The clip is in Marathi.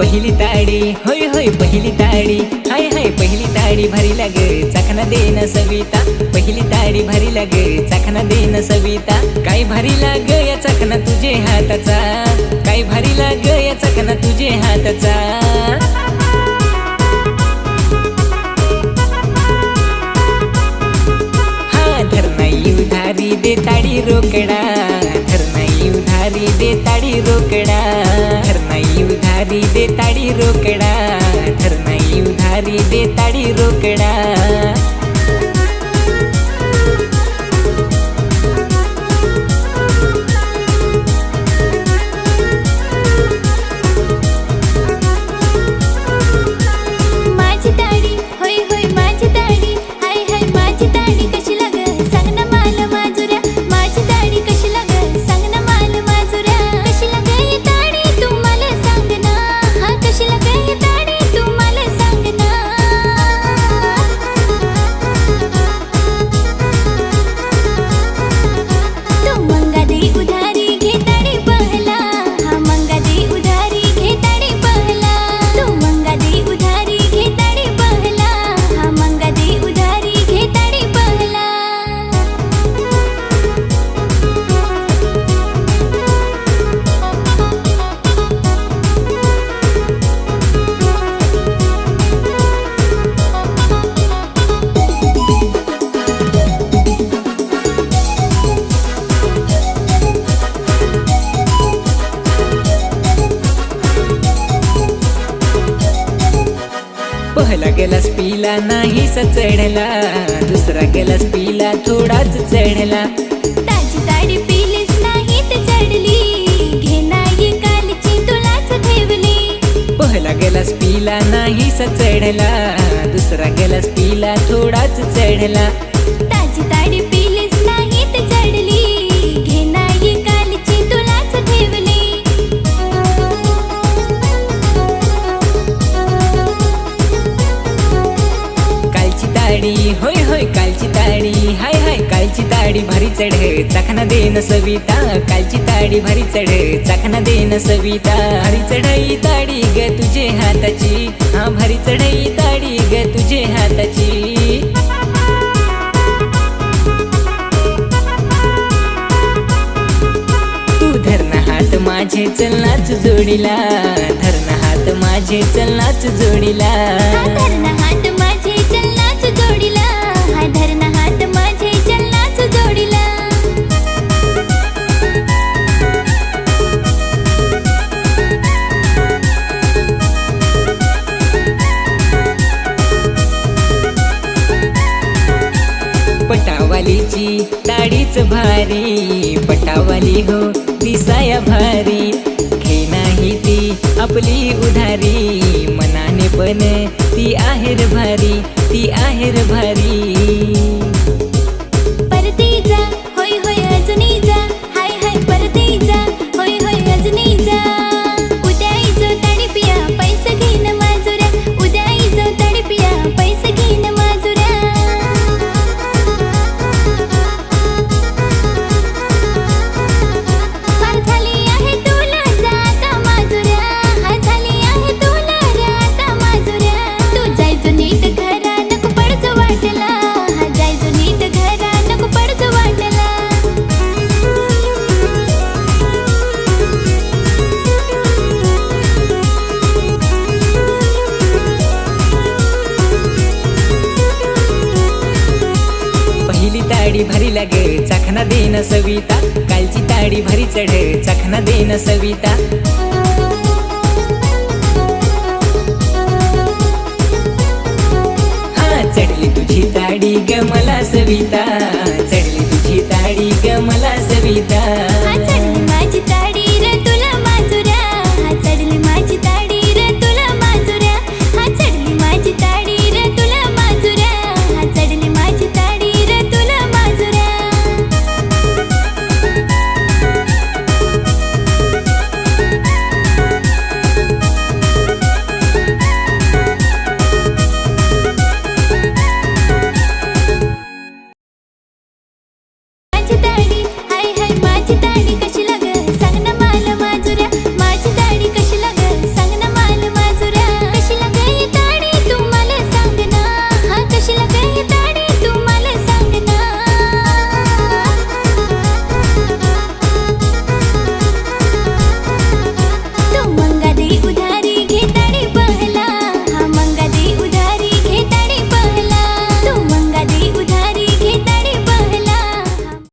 पहिली ताडी होय होय पहिली ताडी हाय हाय पहिली ताडी भारी लागे चाखना देन सविता पहिली ताडी भारी लागे चाखना देन सविता काय भारी लाग या चाखना तुझे हाताचा काय भारी लाग या चाखना तुझे हाताचा उधारी दे ताड़ी रोकड़ा धर नहीं उधारी दे ताड़ी रोकड़ा धर नहीं उधारी दे ताड़ी रोकड़ा धर नहीं उधारी दे ताड़ी रोकड़ा पहिला गेलास पिला नाही चढला दुसरा गेलास पिला थोडाच चढला ताजी ताडी पिलीस नाही ते चढली घे नाही कालची तुलाच ठेवली पहिला गेलास पिला नाही चढला दुसरा गेलास पिला थोडाच चढला ताजी ताडी पिलीस नाही ते चढली घे नाही कालची तुलाच ठेवली होय होय कालची ताडी हाय हाय कालची ताडी भारी चढ चाखना देन सविता कालची ताडी भारी चढ चाखना देन सविता भारी चढाई ताडी ग तुझे हाताची हा भारी चढाई ताडी ग तुझे हाताची तू धरना हात माझे चलनाच जोडीला धरना हात माझे चलनाच जोडीला धरना हात माझे चलनाच जोडीला हा धरना हात माझे चलनाच जोडीला पटावालीची ताडीच भारी पटावाली हो दिसाया भारी घे नाही ती आपली उधारी मनाने पण ती आहेर भारी ती आहेर भारी परती जा होय होय अजूनी जा हाय हाय परती जा होय होय अजूनी जा उद्या इजो ताडी पिया पैसे घेन माजुऱ्या उद्या इजो ताडी पिया पैसे घेन माजुऱ्या फार झाली आहे तुला जाता माजुऱ्या हा झाली आहे तुला राता माजुऱ्या तू जायचो नीट घरा नको पडजो वाटला हा जायचो नीट घरा नको पडजो वाटला पहिली ताडी भारी लागे चाखना देन सविता कालची ताडी भारी चढ चाखना देन सविता हा चढली तुझी ताडी ग मला सविता